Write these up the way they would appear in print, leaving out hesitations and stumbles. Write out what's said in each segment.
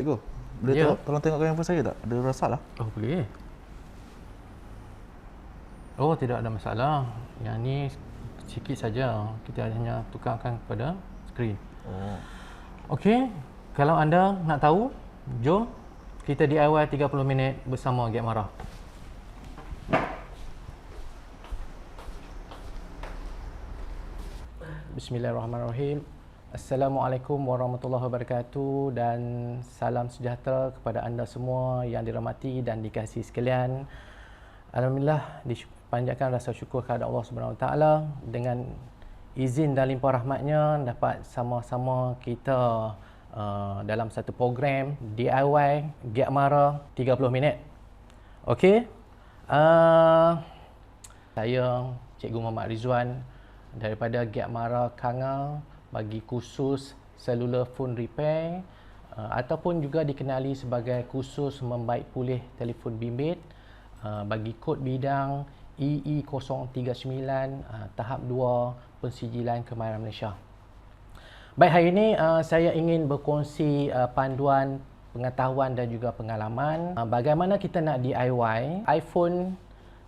cikgu. Boleh tolong tengokkan handphone saya tak? Ada masalah? Oh, boleh. Oh, tidak ada masalah. Yang ni sikit saja. Kita hanya tukarkan kepada skrin. Oh. Okey, kalau anda nak tahu, jom kita DIY 30 minit bersama Gap Mara. Bismillahirrahmanirrahim. Assalamualaikum warahmatullahi wabarakatuh dan salam sejahtera kepada anda semua yang dirahmati dan dikasihi sekalian. Alhamdulillah, dipanjatkan rasa syukur kepada Allah Subhanahu Wa Taala dengan izin dan limpah rahmatnya dapat sama-sama kita dalam satu program DIY Gap Mara 30 minit. Okey. Saya Cikgu Muhammad Rizwan daripada Gap Mara Kangal bagi kursus cellular phone repair ataupun juga dikenali sebagai kursus membaik pulih telefon bimbit bagi kod bidang EE039 tahap 2 pensijilan kemahiran Malaysia. Baik, hari ini saya ingin berkongsi panduan pengetahuan dan juga pengalaman bagaimana kita nak DIY iPhone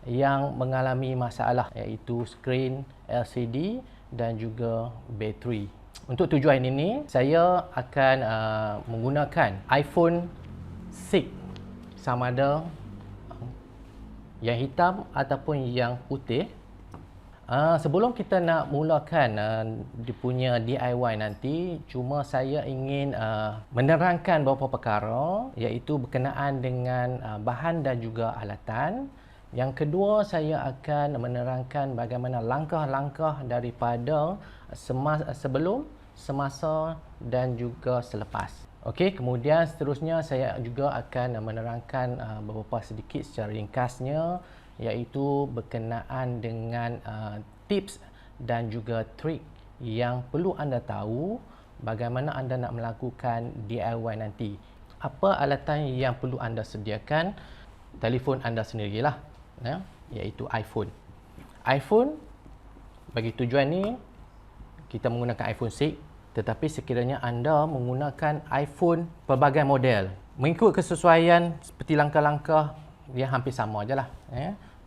yang mengalami masalah iaitu skrin LCD dan juga bateri. Untuk tujuan ini saya akan menggunakan iPhone 6 sama ada yang hitam ataupun yang putih. Sebelum kita nak mulakan dia punya DIY nanti, cuma saya ingin menerangkan beberapa perkara iaitu berkenaan dengan bahan dan juga alatan. Yang kedua, saya akan menerangkan bagaimana langkah-langkah daripada sebelum, semasa dan juga selepas. Okey, kemudian seterusnya saya juga akan menerangkan beberapa sedikit secara ringkasnya iaitu berkenaan dengan tips dan juga trik yang perlu anda tahu bagaimana anda nak melakukan DIY nanti. Apa alatan yang perlu anda sediakan? Telefon anda sendirilah, iaitu iPhone. iPhone bagi tujuan ni kita menggunakan iPhone 6. Tetapi sekiranya anda menggunakan iPhone pelbagai model, mengikut kesesuaian seperti langkah-langkah yang hampir sama ajalah.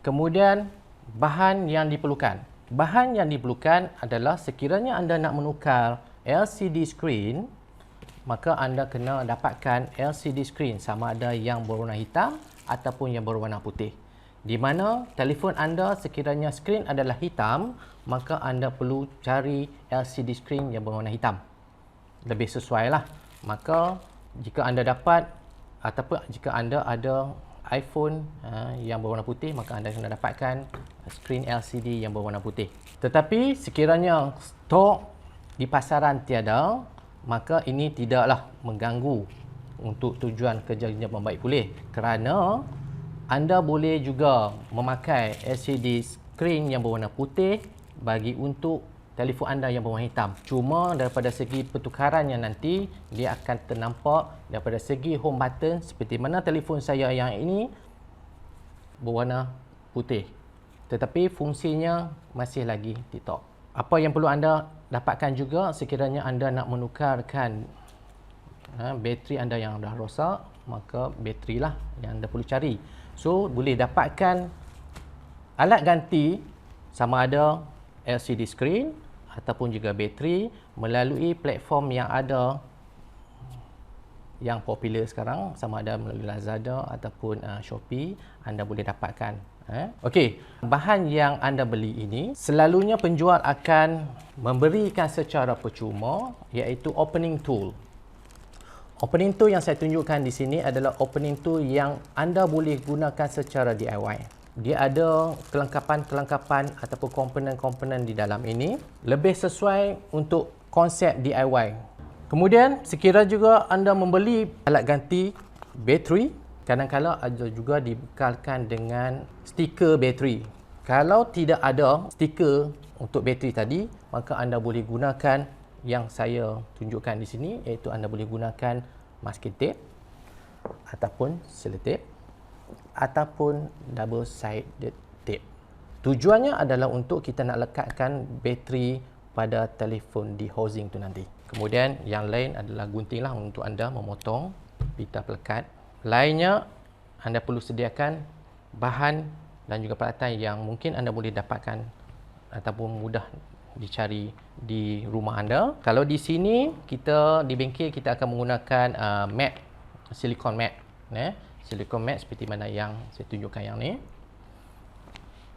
Kemudian bahan yang diperlukan. Bahan yang diperlukan adalah sekiranya anda nak menukar LCD screen, maka anda kena dapatkan LCD screen sama ada yang berwarna hitam ataupun yang berwarna putih. Di mana telefon anda sekiranya skrin adalah hitam, maka anda perlu cari LCD screen yang berwarna hitam. Lebih sesuai lah. Maka jika anda dapat ataupun jika anda ada iPhone yang berwarna putih, maka anda kena dapatkan skrin LCD yang berwarna putih. Tetapi sekiranya stok di pasaran tiada, maka ini tidaklah mengganggu untuk tujuan kerjanya membaik pulih, kerana anda boleh juga memakai LCD screen yang berwarna putih bagi untuk telefon anda yang berwarna hitam. Cuma daripada segi pertukarannya nanti dia akan ternampak daripada segi home button seperti mana telefon saya yang ini berwarna putih. Tetapi fungsinya masih lagi TikTok. Apa yang perlu anda dapatkan juga sekiranya anda nak menukarkan bateri anda yang dah rosak, maka bateri lah yang anda perlu cari. So, boleh dapatkan alat ganti sama ada LCD screen ataupun juga bateri melalui platform yang ada yang popular sekarang, sama ada melalui Lazada ataupun Shopee, anda boleh dapatkan. Okey, bahan yang anda beli ini selalunya penjual akan memberikan secara percuma iaitu opening tool. Opening tool yang saya tunjukkan di sini adalah opening tool yang anda boleh gunakan secara DIY. Dia ada kelengkapan-kelengkapan ataupun komponen-komponen di dalam ini lebih sesuai untuk konsep DIY. Kemudian sekiranya juga anda membeli alat ganti bateri, kadang-kadang ada juga dibekalkan dengan stiker bateri. Kalau tidak ada stiker untuk bateri tadi, maka anda boleh gunakan yang saya tunjukkan di sini, iaitu anda boleh gunakan masking tape ataupun sellotape ataupun double sided tape. Tujuannya adalah untuk kita nak lekatkan bateri pada telefon di housing tu nanti. Kemudian yang lain adalah gunting lah untuk anda memotong pita pelekat. Lainnya, anda perlu sediakan bahan dan juga peralatan yang mungkin anda boleh dapatkan ataupun mudah dicari di rumah anda. Kalau di sini, di bengkel kita akan menggunakan mat, silicone mat. Silicone mat seperti mana yang saya tunjukkan yang ni.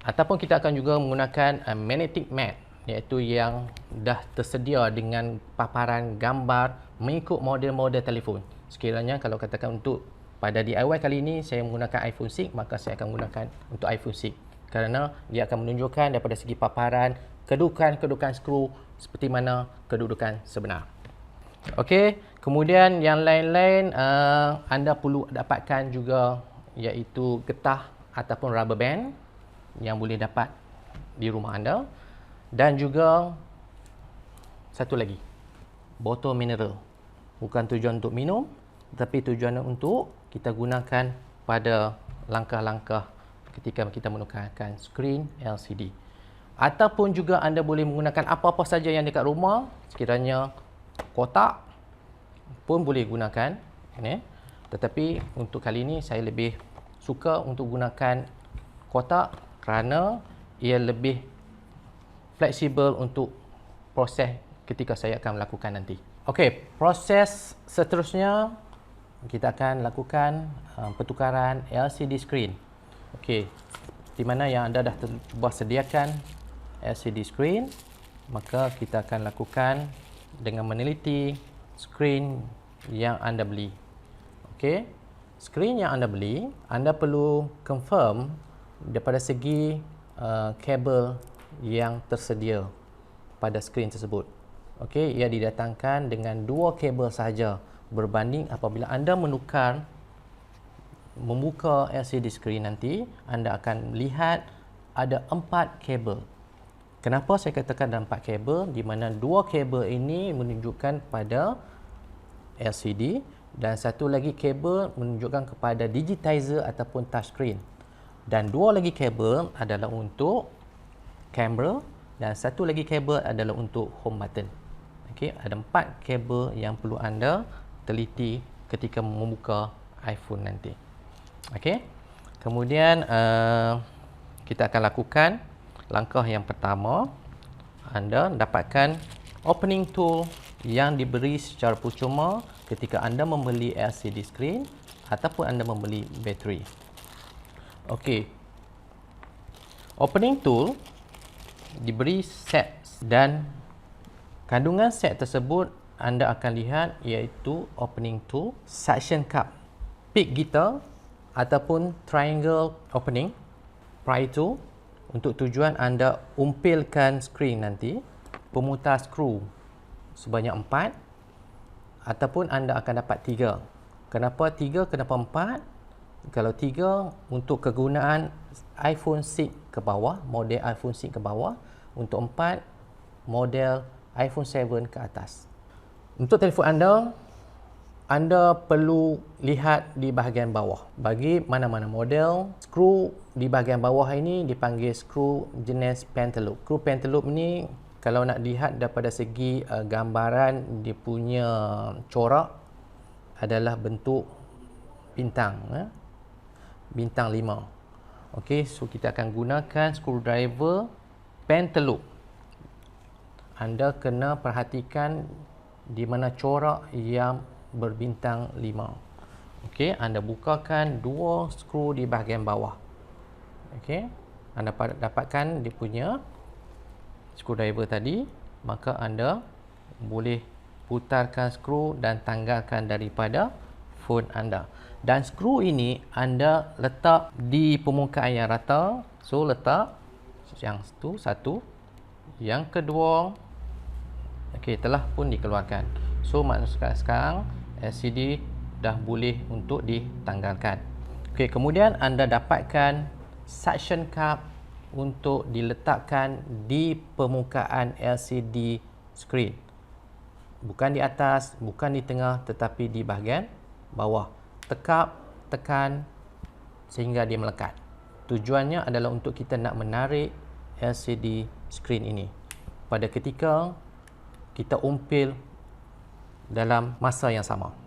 Ataupun kita akan juga menggunakan magnetic mat, iaitu yang dah tersedia dengan paparan gambar mengikut model-model telefon. Sekiranya kalau katakan untuk pada DIY kali ini saya menggunakan iPhone 6, maka saya akan menggunakan untuk iPhone 6 kerana dia akan menunjukkan daripada segi paparan kedudukan skru seperti mana kedudukan sebenar. Okey, kemudian yang lain-lain anda perlu dapatkan juga iaitu getah ataupun rubber band yang boleh dapat di rumah anda, dan juga satu lagi, botol mineral. Bukan tujuan untuk minum, tetapi tujuan untuk kita gunakan pada langkah-langkah ketika kita menggunakan skrin LCD. Ataupun juga anda boleh menggunakan apa-apa saja yang dekat rumah, sekiranya kotak pun boleh gunakan. Tetapi untuk kali ini saya lebih suka untuk gunakan kotak kerana ia lebih fleksibel untuk proses ketika saya akan melakukan nanti. Okey, proses seterusnya kita akan lakukan pertukaran LCD screen. Okey, di mana yang anda dah cuba sediakan LCD screen, maka kita akan lakukan dengan meneliti skrin yang anda beli. Okey, skrin yang anda beli, anda perlu confirm daripada segi kabel yang tersedia pada skrin tersebut. Okey, ia didatangkan dengan 2 kabel sahaja, berbanding apabila anda membuka LCD screen nanti, anda akan melihat ada 4 kabel. Kenapa saya katakan ada 4 kabel? Di mana 2 kabel ini menunjukkan pada LCD dan satu lagi kabel menunjukkan kepada digitizer ataupun touchscreen. Dan 2 lagi kabel adalah untuk kamera dan satu lagi kabel adalah untuk home button. Okey, ada 4 kabel yang perlu anda teliti ketika membuka iPhone nanti. Okey. Kemudian kita akan lakukan langkah yang pertama. Anda dapatkan opening tool yang diberi secara percuma ketika anda membeli LCD screen ataupun anda membeli bateri. Okey. Opening tool diberi set dan kandungan set tersebut anda akan lihat iaitu opening tool, suction cup, pick guitar ataupun triangle opening, pry tool untuk tujuan anda umpilkan skrin nanti, pemutar skru sebanyak 4 ataupun anda akan dapat 3. Kenapa 3? Kenapa 4? Kalau 3 untuk kegunaan iPhone 6 ke bawah, model iPhone 6 ke bawah, untuk 4 model iPhone 7 ke atas. Untuk telefon anda perlu lihat di bahagian bawah. Bagi mana-mana model, skru di bahagian bawah ini dipanggil skru jenis pentaloop. Skru pentaloop ni kalau nak lihat daripada segi gambaran dia punya corak adalah bentuk bintang, bintang 5. Okey, so kita akan gunakan screwdriver pentaloop. Anda kena perhatikan di mana corak yang berbintang 5. Okey, anda bukakan 2 skru di bahagian bawah. Okey, anda dapatkan dia punya screwdriver tadi, maka anda boleh putarkan skru dan tanggalkan daripada phone anda. Dan skru ini anda letak di permukaan yang rata. So letak yang itu satu, yang kedua, okey, telah pun dikeluarkan. So maksudnya sekarang LCD dah boleh untuk ditanggalkan. Okey, kemudian anda dapatkan suction cup untuk diletakkan di permukaan LCD screen. Bukan di atas, bukan di tengah, tetapi di bahagian bawah. Tekan sehingga dia melekat. Tujuannya adalah untuk kita nak menarik LCD screen ini pada ketika kita umpil dalam masa yang sama.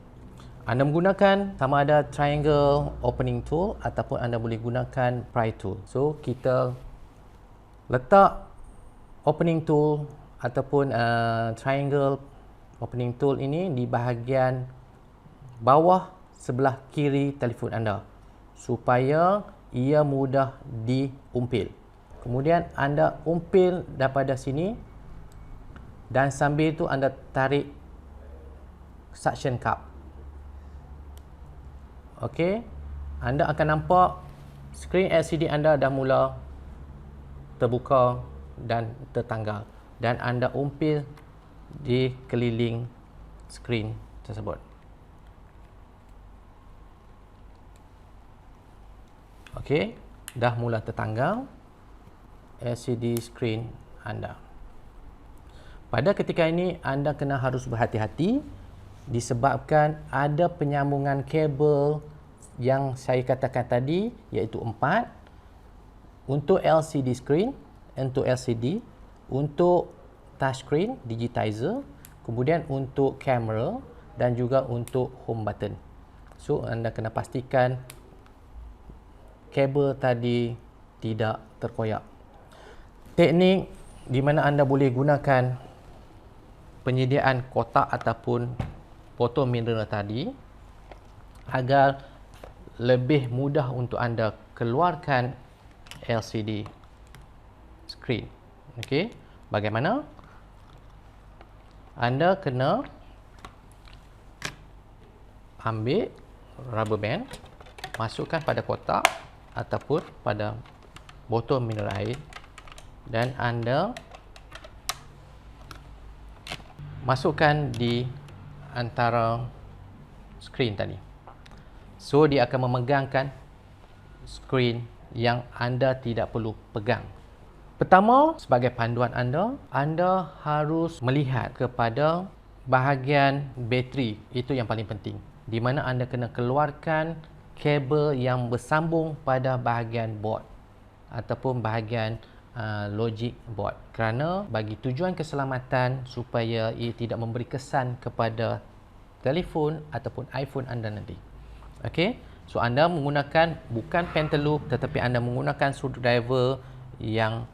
Anda menggunakan sama ada triangle opening tool ataupun anda boleh gunakan pry tool. So kita letak opening tool ataupun triangle opening tool ini di bahagian bawah sebelah kiri telefon anda supaya ia mudah diumpil. Kemudian anda umpil daripada sini dan sambil itu anda tarik suction cup. Okey, anda akan nampak skrin LCD anda dah mula terbuka dan tertanggal dan anda umpil di keliling skrin tersebut. Okey, dah mula tertanggal LCD skrin anda. Pada ketika ini anda kena harus berhati-hati disebabkan ada penyambungan kabel yang saya katakan tadi iaitu 4 untuk LCD screen, untuk LCD, untuk touchscreen digitizer, kemudian untuk kamera dan juga untuk home button. So anda kena pastikan kabel tadi tidak terkoyak. Teknik di mana anda boleh gunakan penyediaan kotak ataupun botol mineral tadi agar lebih mudah untuk anda keluarkan LCD screen. Okey, bagaimana? Anda kena ambil rubber band, masukkan pada kotak ataupun pada botol mineral air dan anda masukkan di antara skrin tadi. So dia akan memegangkan skrin yang anda tidak perlu pegang. Pertama, sebagai panduan anda harus melihat kepada bahagian bateri. Itu yang paling penting. Di mana anda kena keluarkan kabel yang bersambung pada bahagian board ataupun bahagian logic board, kerana bagi tujuan keselamatan supaya ia tidak memberi kesan kepada telefon ataupun iPhone anda nanti. Okey, so anda menggunakan bukan pentaloop tetapi anda menggunakan screwdriver yang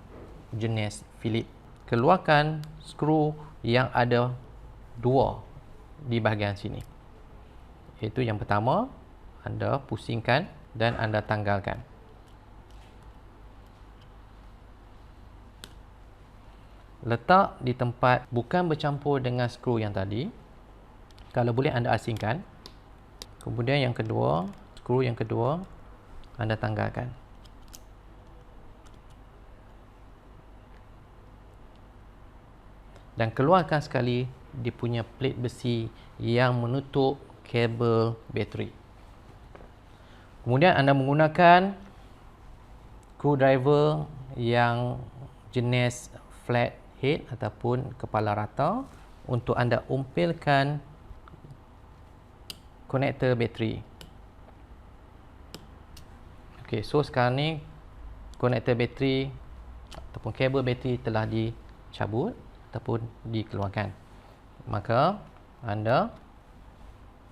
jenis Phillips. Keluarkan skru yang ada 2 di bahagian sini. Itu yang pertama, anda pusingkan dan anda tanggalkan. Letak di tempat bukan bercampur dengan skru yang tadi. Kalau boleh anda asingkan. Kemudian yang kedua, skru yang kedua anda tanggalkan. Dan keluarkan sekali dia punya plate besi yang menutup kabel bateri. Kemudian anda menggunakan screwdriver yang jenis flat head ataupun kepala rata untuk anda umpilkan konektor bateri. Okey, so sekarang ni konektor bateri ataupun kabel bateri telah dicabut ataupun dikeluarkan. Maka anda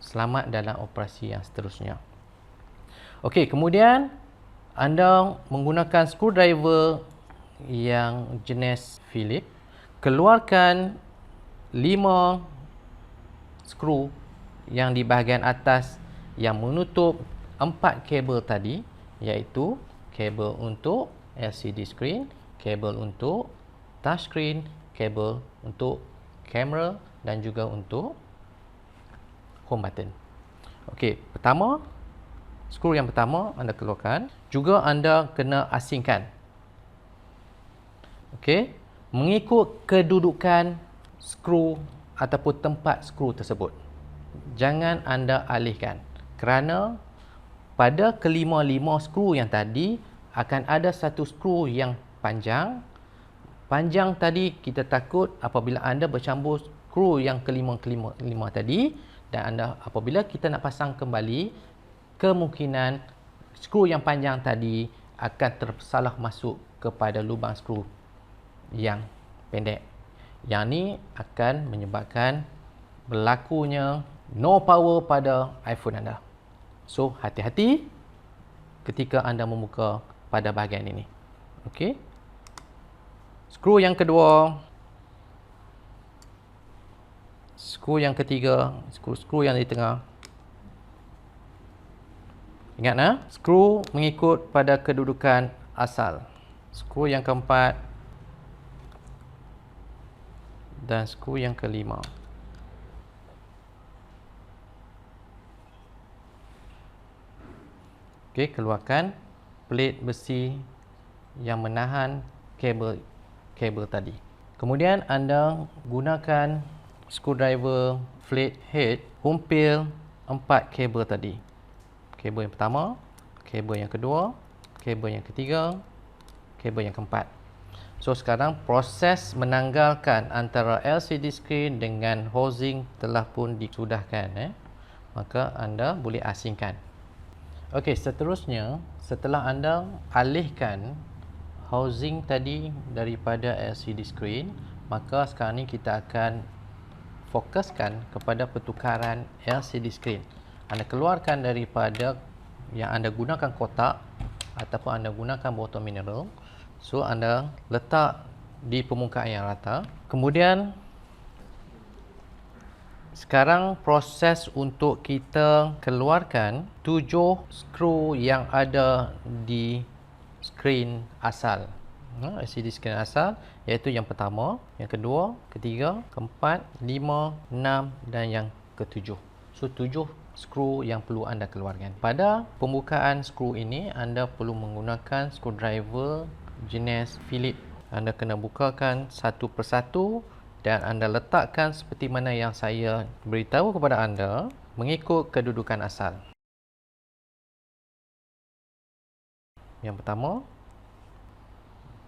selamat dalam operasi yang seterusnya. Okey, kemudian anda menggunakan screwdriver yang jenis Phillips. Keluarkan 5 skru yang di bahagian atas yang menutup 4 kabel tadi, iaitu kabel untuk LCD screen, kabel untuk touch screen, kabel untuk kamera dan juga untuk home button. Okey, pertama, skru yang pertama anda keluarkan. Juga anda kena asingkan. Okey, mengikut kedudukan skru ataupun tempat skru tersebut. Jangan anda alihkan kerana pada kelima-lima skru yang tadi akan ada satu skru yang panjang. Panjang tadi kita takut apabila anda bercampur skru yang kelima tadi dan anda apabila kita nak pasang kembali, kemungkinan skru yang panjang tadi akan tersalah masuk kepada lubang skru yang pendek. Yang ni akan menyebabkan berlakunya no power pada iPhone anda. So, hati-hati ketika anda membuka pada bahagian ini. Okey. Skru yang kedua. Skru yang ketiga. Skru yang di tengah. Ingat skru mengikut pada kedudukan asal. Skru yang keempat. Dan skru yang kelima. Okey, keluarkan plate besi yang menahan kabel tadi. Kemudian anda gunakan screwdriver flathead umpil 4 kabel tadi. Kabel yang pertama, kabel yang kedua, kabel yang ketiga, kabel yang keempat. So sekarang proses menanggalkan antara LCD screen dengan housing telah pun disudahkan. Maka anda boleh asingkan. Okey, seterusnya setelah anda alihkan housing tadi daripada LCD screen, maka sekarang ni kita akan fokuskan kepada pertukaran LCD screen. Anda keluarkan daripada yang anda gunakan kotak ataupun anda gunakan botol mineral. So anda letak di permukaan yang rata. Kemudian sekarang proses untuk kita keluarkan 7 skru yang ada di skrin asal. LCD screen asal, iaitu yang pertama, yang kedua, ketiga, keempat, lima, enam dan yang ketujuh. So 7 skru yang perlu anda keluarkan. Pada pembukaan skru ini anda perlu menggunakan screwdriver jenis Phillips. Anda kena bukakan satu persatu dan anda letakkan seperti mana yang saya beritahu kepada anda mengikut kedudukan asal. Yang pertama,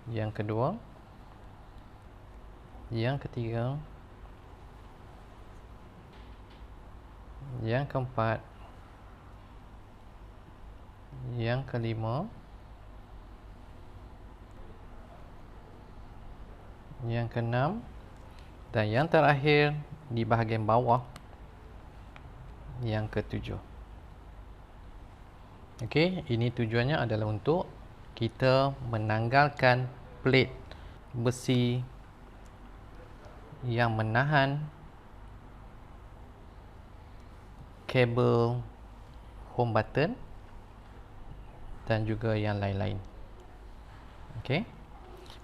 yang kedua, yang ketiga, yang keempat, yang kelima, yang keenam dan yang terakhir di bahagian bawah yang ketujuh. Okey, ini tujuannya adalah untuk kita menanggalkan plate besi yang menahan kabel home button dan juga yang lain-lain. Okey.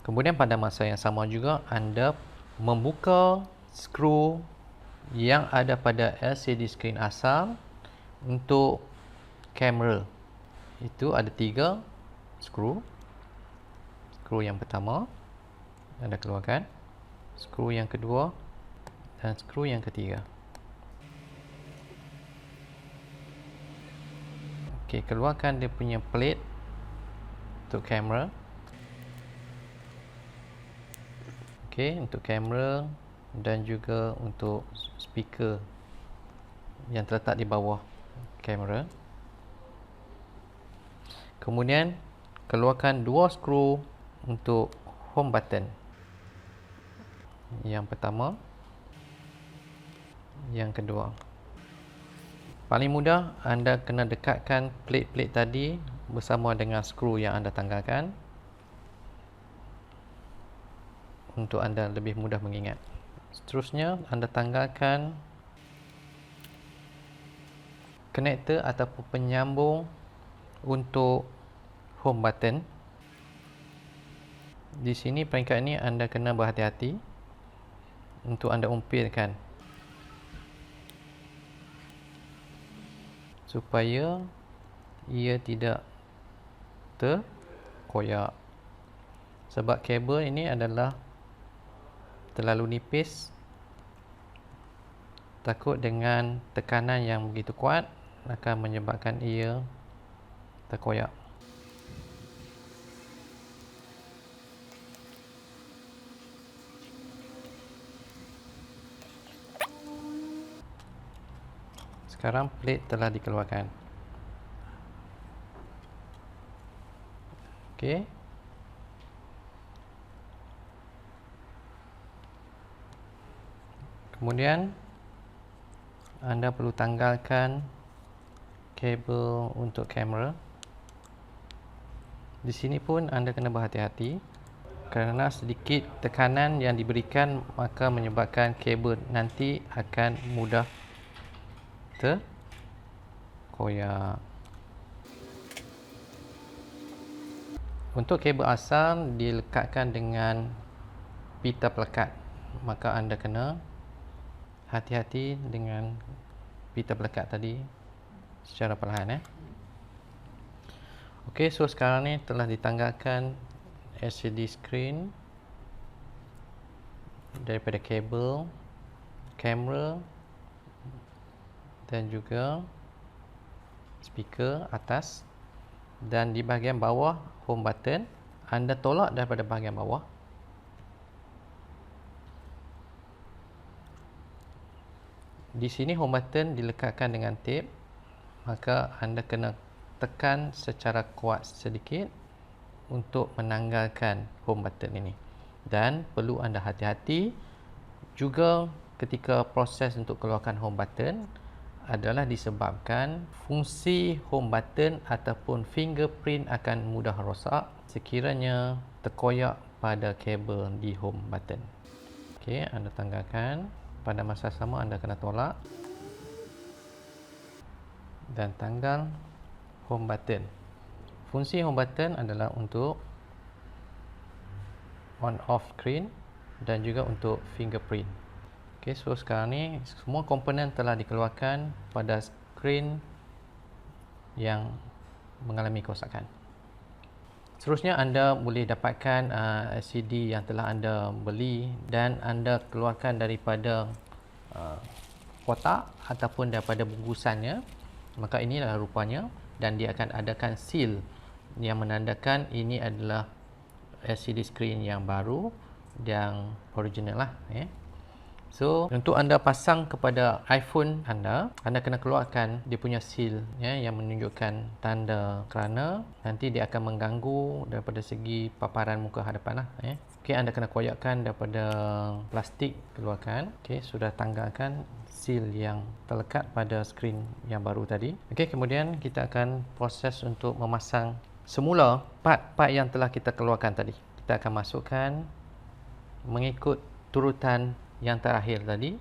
Kemudian pada masa yang sama juga anda membuka skru yang ada pada LCD screen asal untuk kamera. Itu ada 3 skru. Skru yang pertama anda keluarkan, skru yang kedua dan skru yang ketiga. Okey, keluarkan dia punya plate untuk kamera. Okey, untuk kamera dan juga untuk speaker yang terletak di bawah kamera. Kemudian keluarkan 2 skru untuk home button. Yang pertama, yang kedua. Paling mudah anda kena dekatkan plate-plate tadi bersama dengan skru yang anda tanggalkan untuk anda lebih mudah mengingat. Seterusnya anda tanggalkan konektor ataupun penyambung untuk home button. Di sini peringkat ini anda kena berhati-hati untuk anda umpilkan supaya ia tidak terkoyak. Sebab kabel ini adalah terlalu nipis, takut dengan tekanan yang begitu kuat akan menyebabkan ia terkoyak. Sekarang plate telah dikeluarkan. Okey. Kemudian anda perlu tanggalkan kabel untuk kamera. Di sini pun anda kena berhati-hati kerana sedikit tekanan yang diberikan maka menyebabkan kabel nanti akan mudah terkoyak. Untuk kabel asal dilekatkan dengan pita pelekat, maka anda kena hati-hati dengan pita pelekat tadi secara perlahan. Okey, so sekarang ni telah ditanggalkan LCD screen daripada kabel, kamera dan juga speaker atas, dan di bahagian bawah home button anda tolak daripada bahagian bawah. Di sini home button dilekatkan dengan tip, maka anda kena tekan secara kuat sedikit untuk menanggalkan home button ini. Dan perlu anda hati-hati juga ketika proses untuk keluarkan home button adalah disebabkan fungsi home button ataupun fingerprint akan mudah rosak sekiranya terkoyak pada kabel di home button. Okey, anda tanggalkan. Pada masa sama anda kena tolak dan tanggal home button. Fungsi home button adalah untuk on off screen dan juga untuk fingerprint. Okey, so sekarang ni semua komponen telah dikeluarkan pada skrin yang mengalami kerosakan. Seterusnya anda boleh dapatkan LCD yang telah anda beli dan anda keluarkan daripada kotak ataupun daripada bungkusannya. Maka inilah rupanya, dan dia akan adakan seal yang menandakan ini adalah LCD screen yang baru, yang original lah. So untuk anda pasang kepada iPhone anda kena keluarkan dia punya seal yang menunjukkan tanda, kerana nanti dia akan mengganggu daripada segi paparan muka hadapan lah. Okey, anda kena koyakkan daripada plastik, keluarkan. Okey, sudah tanggalkan seal yang terlekat pada skrin yang baru tadi. Okey, kemudian kita akan proses untuk memasang semula part-part yang telah kita keluarkan tadi. Kita akan masukkan mengikut turutan yang terakhir tadi,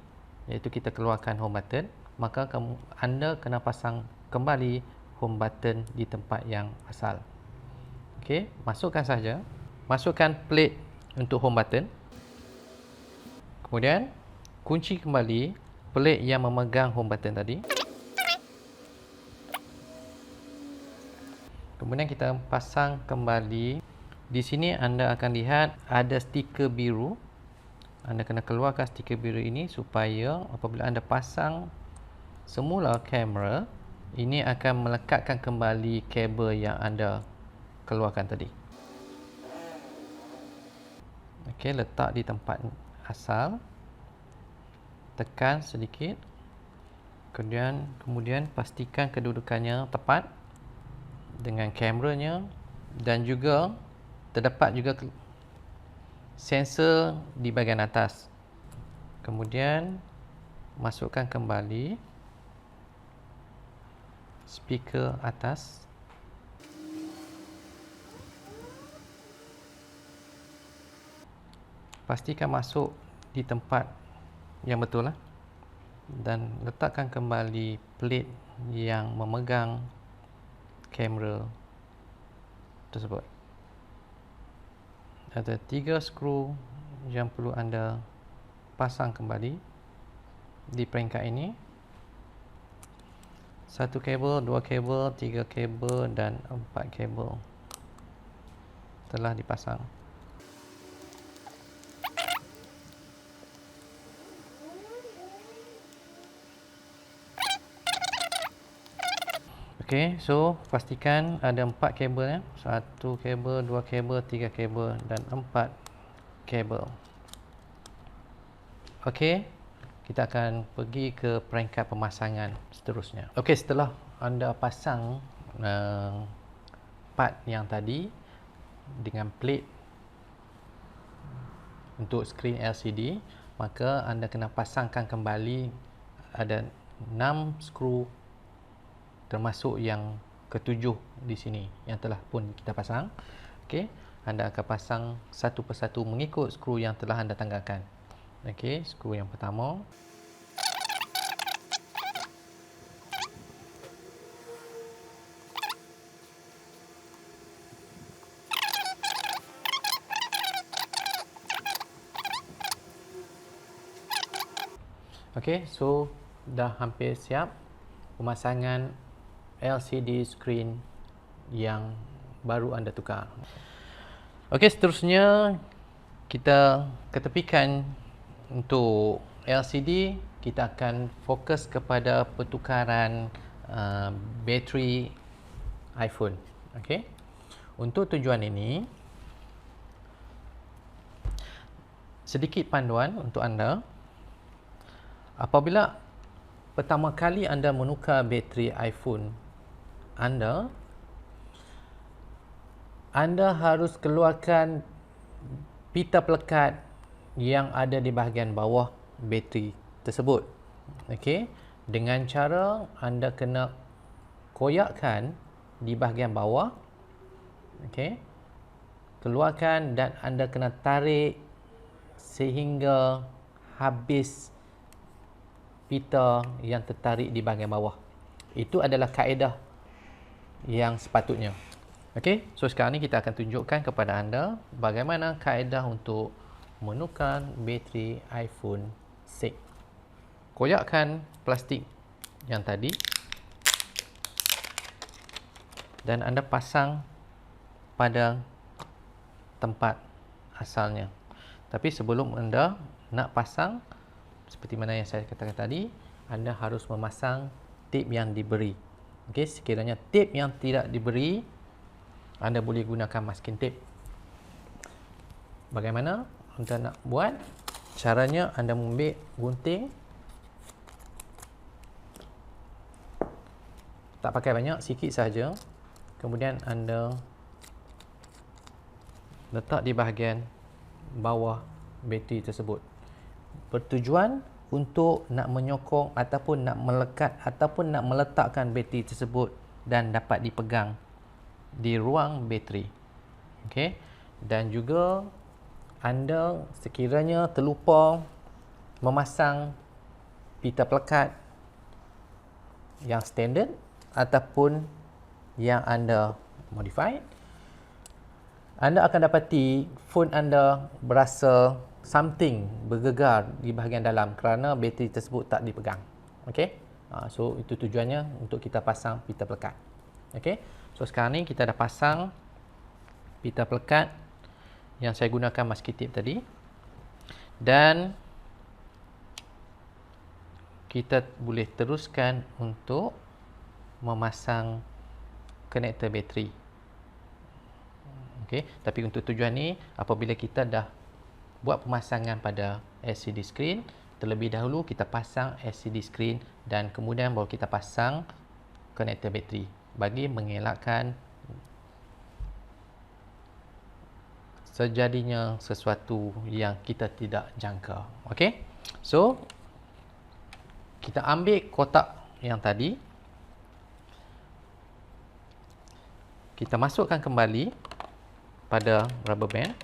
iaitu kita keluarkan home button. Maka anda kena pasang kembali home button di tempat yang asal. Okey, masukkan saja. Masukkan plate untuk home button. Kemudian kunci kembali plate yang memegang home button tadi. Kemudian kita pasang kembali. Di sini anda akan lihat ada stiker biru. Anda kena keluarkan stiker biru ini supaya apabila anda pasang semula kamera, ini akan melekatkan kembali kabel yang anda keluarkan tadi. Okey, letak di tempat asal. Tekan sedikit. Kemudian pastikan kedudukannya tepat dengan kameranya, dan juga terdapat juga sensor di bahagian atas. Kemudian masukkan kembali speaker atas. Pastikan masuk di tempat yang betul lah. Dan letakkan kembali plate yang memegang kamera tersebut. Ada 3 skru yang perlu anda pasang kembali di peringkat ini. 1 kabel, 2 kabel, 3 kabel dan 4 kabel telah dipasang. Okey, so pastikan ada 4 kabel ya. 1 kabel, 2 kabel, 3 kabel dan 4 kabel. Okey, kita akan pergi ke peringkat pemasangan seterusnya. Okey, setelah anda pasang part yang tadi dengan plate untuk skrin LCD, maka anda kena pasangkan kembali ada 6 skru termasuk yang ketujuh di sini yang telah pun kita pasang. Okey, anda akan pasang satu persatu mengikut skru yang telah anda tanggalkan. Okey, skru yang pertama. Okey, so dah hampir siap pemasangan LCD screen yang baru anda tukar. Okey, seterusnya kita ketepikan untuk LCD. Kita akan fokus kepada pertukaran bateri iPhone. Okey, untuk tujuan ini sedikit panduan untuk anda. Apabila pertama kali anda menukar bateri iPhone anda harus keluarkan pita pelekat yang ada di bahagian bawah bateri tersebut. Okey, dengan cara anda kena koyakkan di bahagian bawah. Okey, keluarkan dan anda kena tarik sehingga habis pita yang tertarik di bahagian bawah. Itu adalah kaedah yang sepatutnya. Okey, so sekarang ni kita akan tunjukkan kepada anda bagaimana kaedah untuk menukar bateri iPhone 6. Koyakkan plastik yang tadi dan anda pasang pada tempat asalnya. Tapi sebelum anda nak pasang, seperti mana yang saya katakan tadi, anda harus memasang tip yang diberi. Okey, sekiranya tip yang tidak diberi, anda boleh gunakan masking tape. Bagaimana anda nak buat? Caranya anda mengambil gunting, tak pakai banyak, sikit saja. Kemudian anda letak di bahagian bawah bateri tersebut. Bertujuan untuk nak menyokong ataupun nak melekat ataupun nak meletakkan bateri tersebut dan dapat dipegang di ruang bateri. Okey, dan juga anda sekiranya terlupa memasang pita pelekat yang standard ataupun yang anda modify, anda akan dapati phone anda berasa something bergegar di bahagian dalam kerana bateri tersebut tak dipegang. Okey, so itu tujuannya untuk kita pasang pita pelekat. Okey, so sekarang ni kita dah pasang pita pelekat yang saya gunakan masking tape tadi, dan kita boleh teruskan untuk memasang konektor bateri. Okey, tapi untuk tujuan ni, apabila kita dah buat pemasangan pada LCD screen, terlebih dahulu kita pasang LCD screen dan kemudian baru kita pasang konektor bateri bagi mengelakkan sejadinya sesuatu yang kita tidak jangka. Okey, so kita ambil kotak yang tadi, kita masukkan kembali pada rubber band,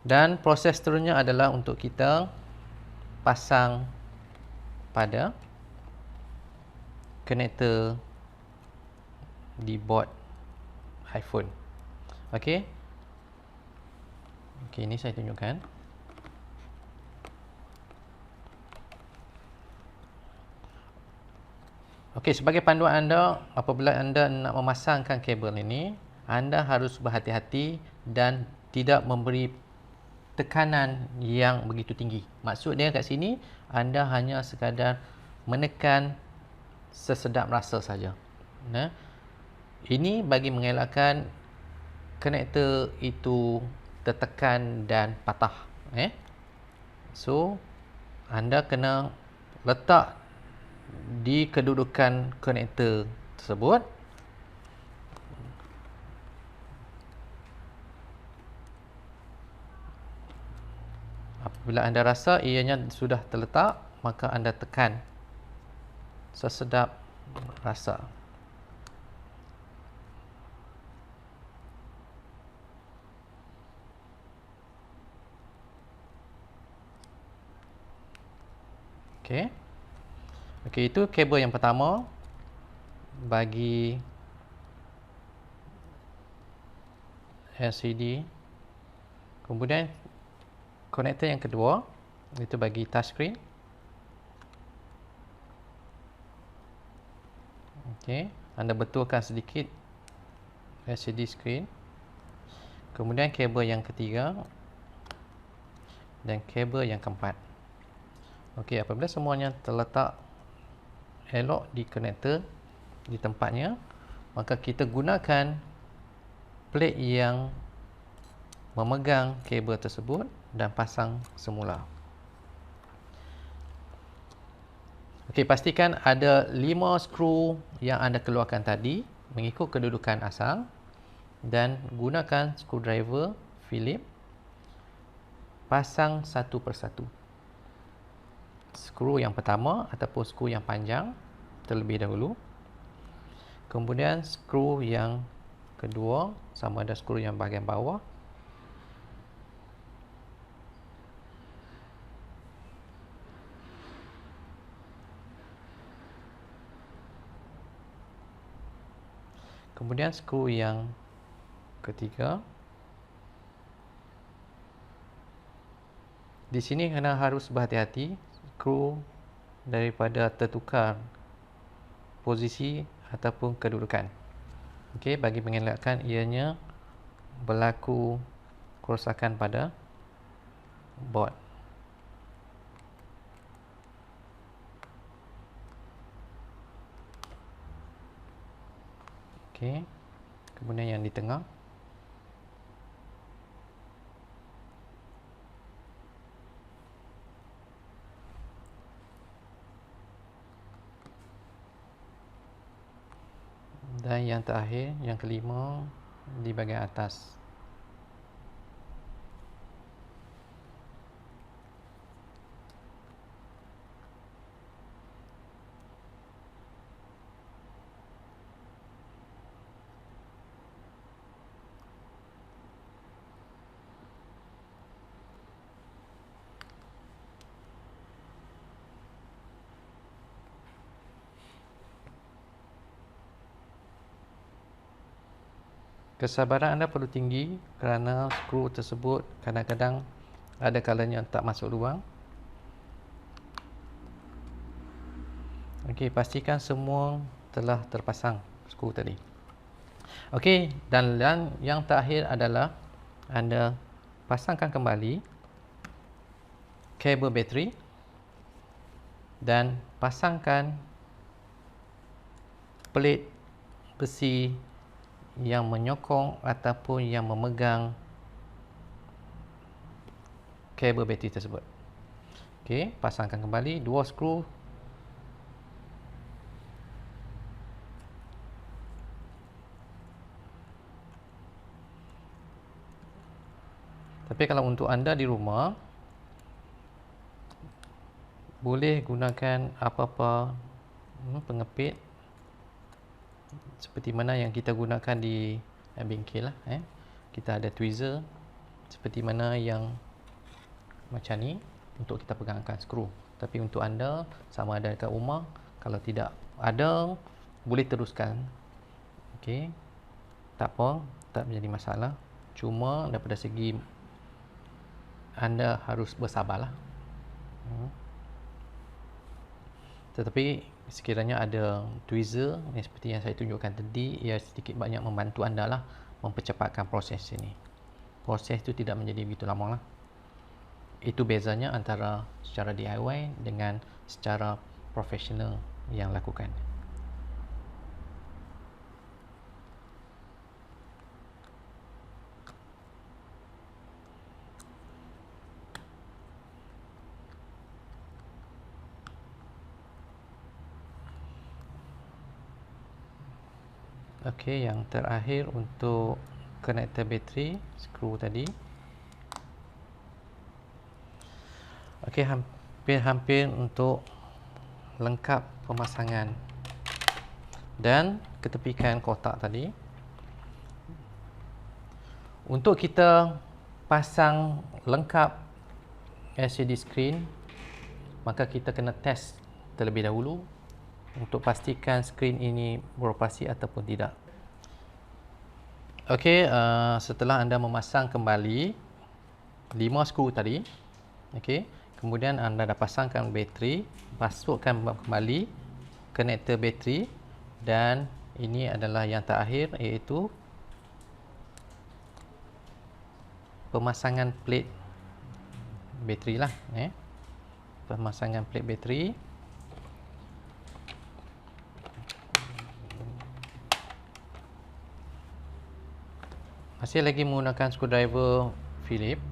dan proses seterusnya adalah untuk kita pasang pada konektor di board iPhone. Okey, ini saya tunjukkan. Okey, sebagai panduan anda, apabila anda nak memasangkan kabel ini, anda harus berhati-hati dan tidak memberi tekanan yang begitu tinggi. Maksud dia kat sini, anda hanya sekadar menekan sesedap rasa saja. Nah, ini bagi mengelakkan konektor itu tertekan dan patah. So, anda kena letak di kedudukan konektor tersebut. Apabila anda rasa ianya sudah terletak, maka anda tekan sesedap rasa. Okey. Okey, itu kabel yang pertama bagi LCD. Kemudian konektor yang kedua itu bagi touchscreen. Okey, anda betulkan sedikit LCD screen. Kemudian kabel yang ketiga dan kabel yang keempat. Okey, apabila semuanya terletak elok di konektor di tempatnya, maka kita gunakan plate yang memegang kabel tersebut dan pasang semula. Okey, pastikan ada 5 skru yang anda keluarkan tadi mengikut kedudukan asal dan gunakan screwdriver Phillips. Pasang satu persatu. Skru yang pertama ataupun skru yang panjang terlebih dahulu. Kemudian skru yang kedua, sama ada skru yang bahagian bawah. Kemudian skru yang ketiga. Di sini kena harus berhati-hati, skru daripada tertukar posisi ataupun kedudukan. Okey, bagi mengelakkan ianya berlaku kerosakan pada board. Okey, kemudian yang di tengah. Dan yang terakhir, yang kelima di bahagian atas. Kesabaran anda perlu tinggi kerana skru tersebut kadang-kadang ada kalanya tak masuk lubang. Okey, pastikan semua telah terpasang skru tadi. Okey, dan yang terakhir adalah anda pasangkan kembali kabel bateri dan pasangkan plate besi yang menyokong ataupun yang memegang kabel bateri tersebut. Okey, pasangkan kembali 2 skru. Tapi kalau untuk anda di rumah, boleh gunakan apa-apa pengepit seperti mana yang kita gunakan di bengkel lah. Kita ada tweezer seperti mana yang macam ni untuk kita pegangkan skru. Tapi untuk anda, sama ada dekat rumah, kalau tidak ada, boleh teruskan. Okey, tak apa, tak menjadi masalah. Cuma daripada segi anda harus bersabarlah. Tetapi sekiranya ada tweezer yang seperti yang saya tunjukkan tadi, ia sedikit banyak membantu anda lah mempercepatkan proses ini. Proses itu tidak menjadi begitu lama lah. Itu bezanya antara secara DIY dengan secara profesional yang lakukan. Okey, yang terakhir untuk konektor bateri, skru tadi. Okey, hampir-hampir untuk lengkap pemasangan dan ketepikan kotak tadi. Untuk kita pasang lengkap LCD screen, maka kita kena test terlebih dahulu untuk pastikan skrin ini beroperasi ataupun tidak. Okey, setelah anda memasang kembali 5 skru tadi, okey, kemudian anda dah pasangkan bateri, masukkan kembali konektor bateri, dan ini adalah yang terakhir, iaitu pemasangan plate bateri lah, pemasangan plate bateri. Masih lagi menggunakan screwdriver Phillips.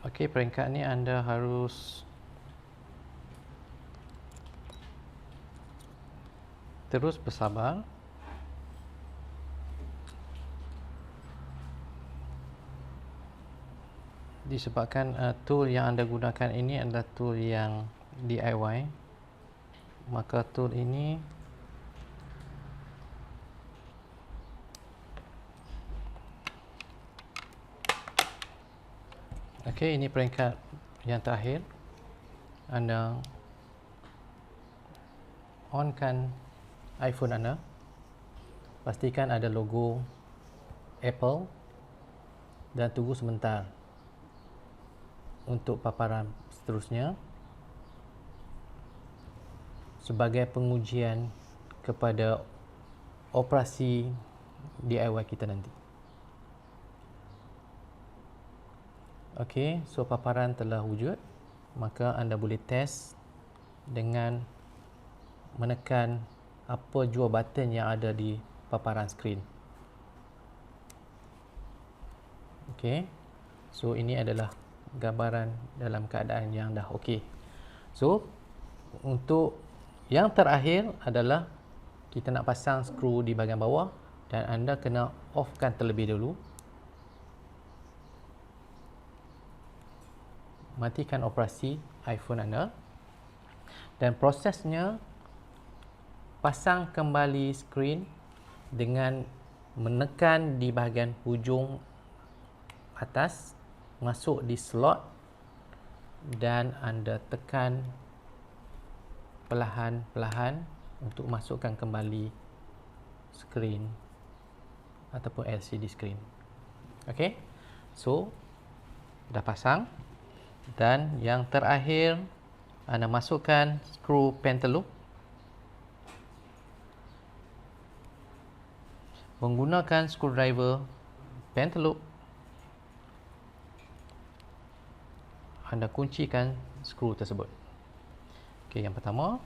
Okey, peringkat ni anda harus terus bersabar. Disebabkan tool yang anda gunakan ini adalah tool yang DIY, maka tool ini okey, ini peringkat yang terakhir. Anda onkan iPhone anda, pastikan ada logo Apple dan tunggu sebentar untuk paparan seterusnya sebagai pengujian kepada operasi DIY kita nanti. Okey, so paparan telah wujud, maka anda boleh test dengan menekan apa jua button yang ada di paparan skrin. Okey, so ini adalah gambaran dalam keadaan yang dah okey. So untuk yang terakhir adalah kita nak pasang skru di bahagian bawah dan anda kena offkan terlebih dahulu. Matikan operasi iPhone anda dan prosesnya pasang kembali skrin dengan menekan di bahagian hujung atas, masuk di slot dan anda tekan perlahan-perlahan untuk masukkan kembali skrin ataupun LCD screen. Okey, so dah pasang, dan yang terakhir anda masukkan skru pentaloop menggunakan screwdriver pentaloop. Anda kuncikan skru tersebut. Okey, yang pertama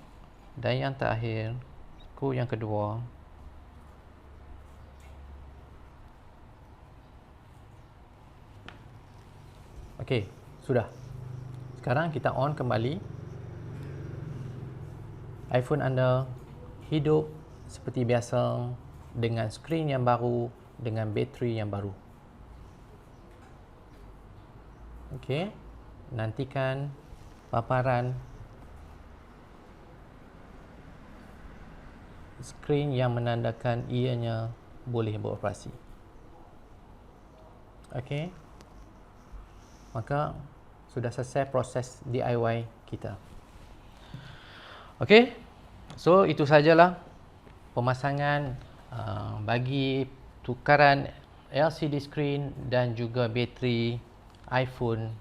dan yang terakhir, skru yang kedua. Okey, sudah. Sekarang kita on kembali. iPhone anda hidup seperti biasa dengan skrin yang baru, dengan bateri yang baru. Okey, nantikan paparan skrin yang menandakan ianya boleh beroperasi. Okey, maka sudah selesai proses DIY kita. Okey, so itu sajalah pemasangan bagi tukaran LCD screen dan juga bateri iPhone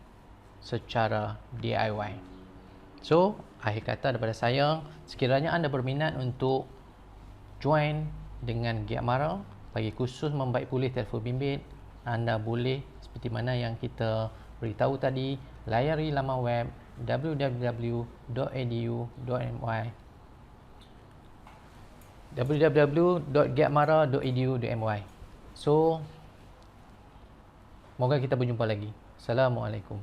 secara DIY. So, akhir kata daripada saya, sekiranya anda berminat untuk join dengan Giatmara bagi khusus membaik pulih telefon bimbit, anda boleh seperti mana yang kita beritahu tadi, layari laman web www.edu.my www.giatmara.edu.my. So, moga kita berjumpa lagi. Assalamualaikum.